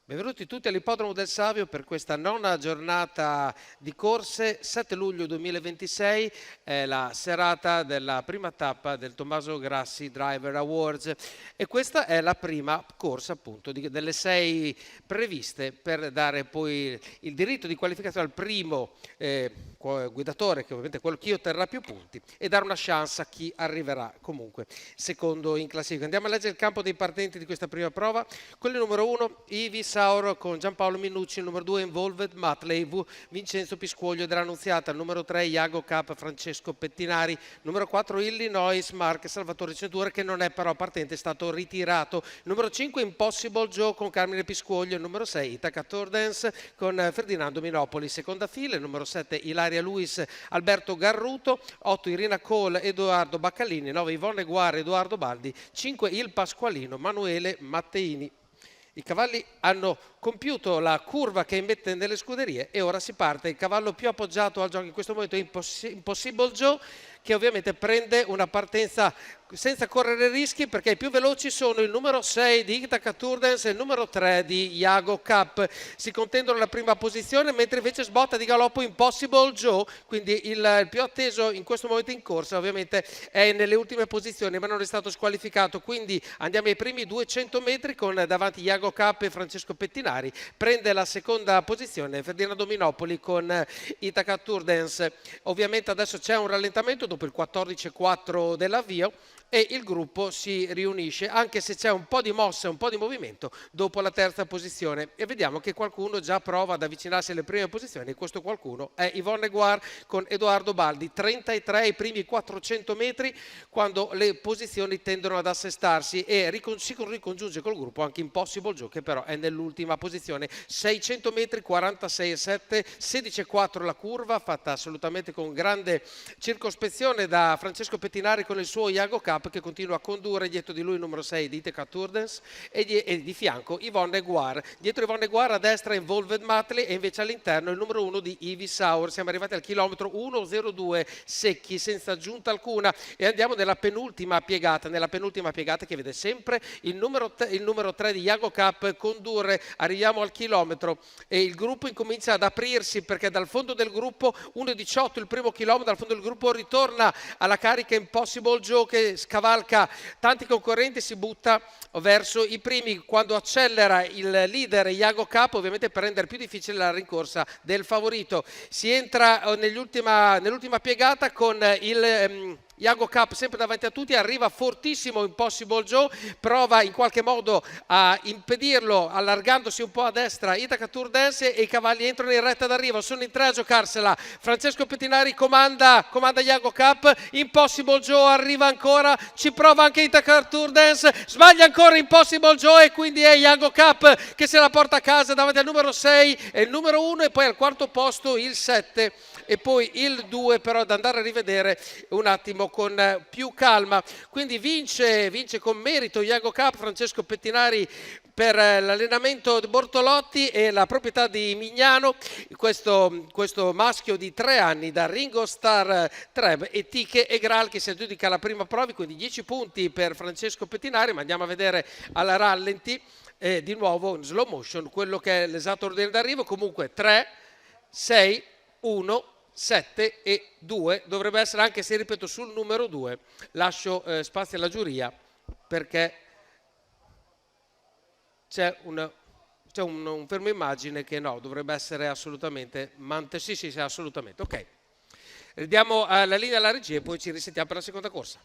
Benvenuti tutti all'Ippodromo del Savio per questa nona giornata di corse. 7 luglio 2026 è la serata della prima tappa del Tommaso Grassi Driver Awards e questa è la prima corsa appunto delle 6 previste per dare poi il diritto di qualificazione al primo guidatore, che ovviamente è quello che otterrà più punti, e dare una chance a chi arriverà comunque secondo in classifica. Andiamo a leggere il campo dei partenti di questa prima prova. Quello numero 1, Ivi Sauro con Giampaolo Minucci, il numero 2 Involved Matley, Vincenzo Piscoglio dell'Annunziata, il numero 3 Iago Cap Francesco Pettinari, numero 4 Illinois Mark Salvatore Centura, che non è però partente, è stato ritirato, il numero 5 Impossible Joe con Carmine Piscoglio, il numero 6 Itaca Tordens con Ferdinando Minopoli, seconda fila, il numero 7 Ilaria Luis Alberto Garruto, 8 Irina Cole Edoardo Baccalini, 9 Ivonne Guare Edoardo Baldi, 5 Il Pasqualino Manuele Matteini. I cavalli hanno compiuto la curva che immette nelle scuderie e ora si parte. Il cavallo più appoggiato al gioco in questo momento è Impossible Joe, che ovviamente prende una partenza senza correre rischi, perché i più veloci sono il numero 6 di Itaca Turdens e il numero 3 di Iago Cap. Si contendono la prima posizione, mentre invece sbotta di galoppo Impossible Joe, quindi il più atteso in questo momento in corsa, ovviamente è nelle ultime posizioni ma non è stato squalificato, quindi andiamo ai primi 200 metri con davanti Iago Cap e Francesco Pettinari. Prende la seconda posizione Ferdinando Minopoli con Itaca Turdens. Ovviamente adesso c'è un rallentamento dopo il 14,4 dell'avvio e il gruppo si riunisce, anche se c'è un po' di mossa, un po' di movimento dopo la terza posizione, e vediamo che qualcuno già prova ad avvicinarsi alle prime posizioni. Questo qualcuno è Ivonne Guar con Edoardo Baldi, 33 ai primi 400 metri, quando le posizioni tendono ad assestarsi, e si ricongiunge col gruppo anche Impossible Joe, che però è nell'ultima posizione. 600 metri, 46,7, 16,4 la curva, fatta assolutamente con grande circospezione da Francesco Pettinari con il suo Iago Cap, che continua a condurre, dietro di lui il numero 6 di Itaca Turdens e di fianco Ivonne Guar. Dietro Ivonne Guar a destra Involved Matley e invece all'interno il numero 1 di Ivi Saur. Siamo arrivati al chilometro 1,02 secchi, senza aggiunta alcuna, e andiamo nella penultima piegata che vede sempre il numero 3 di Iago Cap condurre. Arriviamo al chilometro e il gruppo incomincia ad aprirsi, perché dal fondo del gruppo 1,18 il primo chilometro, dal fondo del gruppo ritorna alla carica Impossible Joe, che scavalca tanti concorrenti e si butta verso i primi. Quando accelera il leader Iago Cap, ovviamente per rendere più difficile la rincorsa del favorito, si entra nell'ultima piegata con il Iago Cap sempre davanti a tutti. Arriva fortissimo Impossible Joe, prova in qualche modo a impedirlo allargandosi un po' a destra Itaca Turdens, e i cavalli entrano in retta d'arrivo, sono in tre a giocarsela. Francesco Pettinari comanda Iago Cap, Impossible Joe arriva ancora, ci prova anche Itaca Turdens, sbaglia ancora Impossible Joe, e quindi è Iago Cap che se la porta a casa davanti al numero 6 e il numero 1, e poi al quarto posto il 7 e poi il 2, però da andare a rivedere un attimo con più calma. Quindi vince con merito Iago Cap, Francesco Pettinari per l'allenamento di Bortolotti e la proprietà di Mignano, questo maschio di 3 anni da Ringo Star Treb e Tiche e Graal, che si aggiudica la prima prova, quindi 10 punti per Francesco Pettinari. Ma andiamo a vedere alla rallenti di nuovo in slow motion quello che è l'esatto ordine d'arrivo. Comunque 3, 6, 1, 7 e 2 dovrebbe essere, anche se ripeto sul numero 2 lascio spazio alla giuria, perché c'è un fermo immagine che no, dovrebbe essere assolutamente sì, assolutamente ok. Ridiamo la linea alla regia e poi ci risentiamo per la seconda corsa.